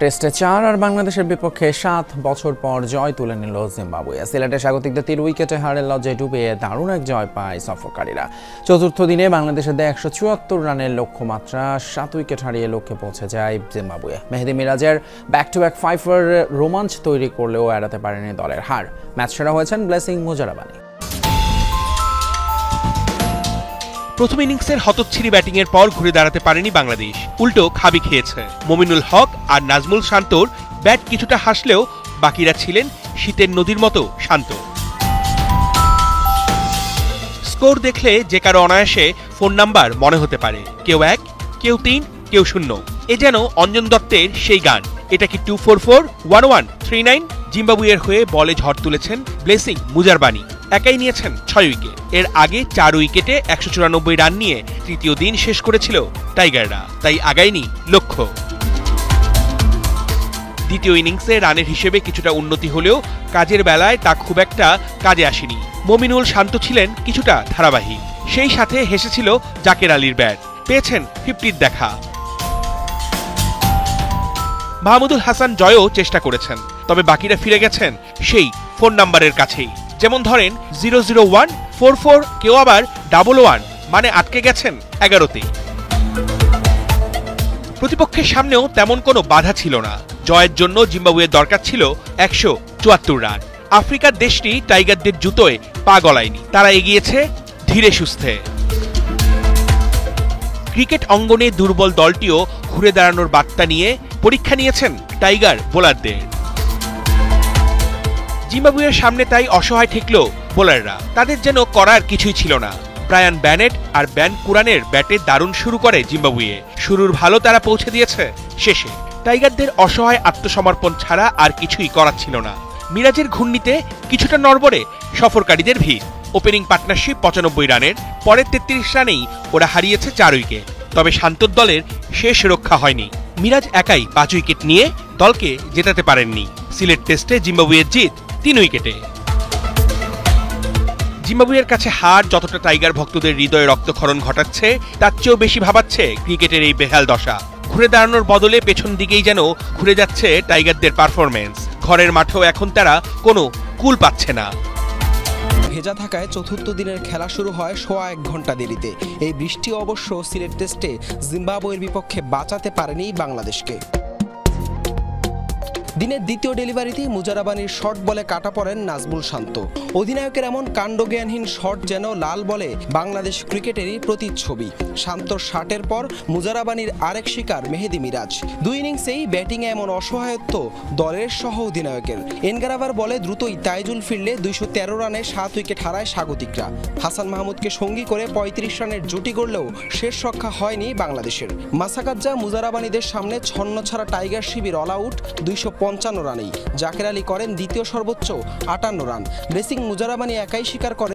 টেস্টে 4 আর বাংলাদেশের বিপক্ষে 7 বছর পর জয় তুলে নিল জিম্বাবুয়ে। সিলেটে স্বাগতিকদের 3 উইকেটে হারের লজ্জায় ডুবে দারুণ এক জয় পায় সফরকারীরা। চতুর্থ দিনে বাংলাদেশের 174 রানের লক্ষ্যমাত্রা 7 উইকেট হারিয়ে লক্ষ্যে পৌঁছে যায় জিম্বাবুয়ে। মেহেদী মিরাজের ব্যাক টু ব্যাক ফাইফার রোমাঞ্চ তৈরি করলেও এড়াতে পারেনি দলের হার। ম্যাচ সেরা হয়েছেন ব্লেসিং মুজারাবানি। প্রথম ইনিংসের হতচ্ছিরি ব্যাটিংয়ের পর ঘুরে দাঁড়াতে পারেনি বাংলাদেশ, উল্টো খাবি খেয়েছে। মমিনুল হক আর নাজমুল শান্তর ব্যাট কিছুটা হাসলেও বাকিরা ছিলেন শীতের নদীর মতো শান্ত। স্কোর দেখলে যে কারো অনায়াসে ফোন নাম্বার মনে হতে পারে, কেউ 1, কেউ 3, কেউ 0। এ যেন অঞ্জন দত্তের সেই গান, এটা কি 2441139। জিম্বাবুয়ের হয়ে বলে ঝড় তুলেছেন ব্লেসিং মুজারবানি। একাই নিয়েছেন 6 উইকেট। এর আগে 4 উইকেটে 194 রান নিয়ে তৃতীয় দিন শেষ করেছিল টাইগাররা, তাই আগায়নি লক্ষ্য। দ্বিতীয় ইনিংসে রানের হিসেবে কিছুটা উন্নতি হলেও কাজের বেলায় তা খুব একটা কাজে আসেনি। মমিনুল শান্ত ছিলেন কিছুটা ধারাবাহিক, সেই সাথে হেসেছিল জাকের আলীর ব্যাট, পেয়েছেন 50-র দেখা। মাহমুদুল হাসান জয়ও চেষ্টা করেছেন, তবে বাকিরা ফিরে গেছেন সেই ফোন নাম্বারের কাছেই। যেমন ধরেন 00144, কেউ আবার 11, মানে আটকে গেছেন 11তেই। প্রতিপক্ষের সামনেও তেমন কোনো বাধা ছিল না। জয়ের জন্য জিম্বাবুয়ের দরকার ছিল 174 রান। আফ্রিকার দেশটি টাইগারদের জুতোয় পা গলায়নি, তারা এগিয়েছে ধীরে সুস্থে। ক্রিকেট অঙ্গনে দুর্বল দলটিও ঘুরে দাঁড়ানোর বার্তা নিয়ে পরীক্ষা নিয়েছেন টাইগার বোলারদের। জিম্বাবুয়ের সামনে তাই অসহায় ঠেকল বোলাররা, তাদের যেন করার কিছুই ছিল না। ব্রায়ান ব্যানেট আর ব্যান কুরানের ব্যাটে দারুণ শুরু করে জিম্বাবুয়ে। শুরুর ভালো তারা পৌঁছে দিয়েছে শেষে। টাইগারদের অসহায় আত্মসমর্পণ ছাড়া আর কিছুই করার ছিল না। মিরাজের ঘূর্ণিতে কিছুটা নড়বড়ে সফরকারীদের ভিড়। ওপেনিং পার্টনারশিপ 95 রানের, পরের 33 রানেই ওরা হারিয়েছে 4 উইকেট। তবে শান্তর দলের শেষ রক্ষা হয়নি। মিরাজ একাই 5 উইকেট নিয়ে দলকে জেতাতে পারেননি। সিলেট টেস্টে জিম্বাবুয়ের জিত 3 উইকেটে। জিম্বাবুয়ের কাছে হার যতটা টাইগার ভক্তদের হৃদয়ে রক্তক্ষরণ ঘটাচ্ছে, তার চেয়েও বেশি ভাবাচ্ছে ক্রিকেটের এই বেহাল দশা। ঘুরে দাঁড়ানোর বদলে পেছন দিকেই যেন ঘুরে যাচ্ছে টাইগারদের পারফরমেন্স। ঘরের মাঠেও এখন তারা কোনো কুল পাচ্ছে না। ভেজা থাকায় চতুর্থ দিনের খেলা শুরু হয় 1.25 ঘন্টা দেরিতে। এই বৃষ্টি অবশ্য সিলেট টেস্টে জিম্বাবুয়ের বিপক্ষে বাঁচাতে পারেনি বাংলাদেশকে। দিনের দ্বিতীয় ডেলিভারিতেই মুজারাবানির শর্ট বলে কাটা পড়েন নাজমুল শান্ত। অধিনায়কের এমন কাণ্ডজ্ঞানহীন শট যেন লাল বলে বাংলাদেশ ক্রিকেটেরই প্রতিচ্ছবি। শান্তর শাটের পর মুজারাবানির আরেক শিকার মেহেদী মিরাজ। 2 ইনিংসেই ব্যাটিংয়ে এমন অসহায়ত্ব দলের সহ অধিনায়কের। এনগারাভার বলে দ্রুতই তাইজুল ফিরলে 213 রানে 7 উইকেট হারায় স্বাগতিকরা। হাসান মাহমুদকে সঙ্গী করে 35 রানের জুটি গড়লেও শেষ রক্ষা হয়নি বাংলাদেশের। মাসাকাজ্জা মুজারাবানিদের সামনে ছন্ন ছাড়া টাইগার শিবির অল আউট 255 রানেই। জাকের আলী করেন দ্বিতীয় সর্বোচ্চ 58 রান। ব্লেসিং মুজারাবানি একাই শিকার করেন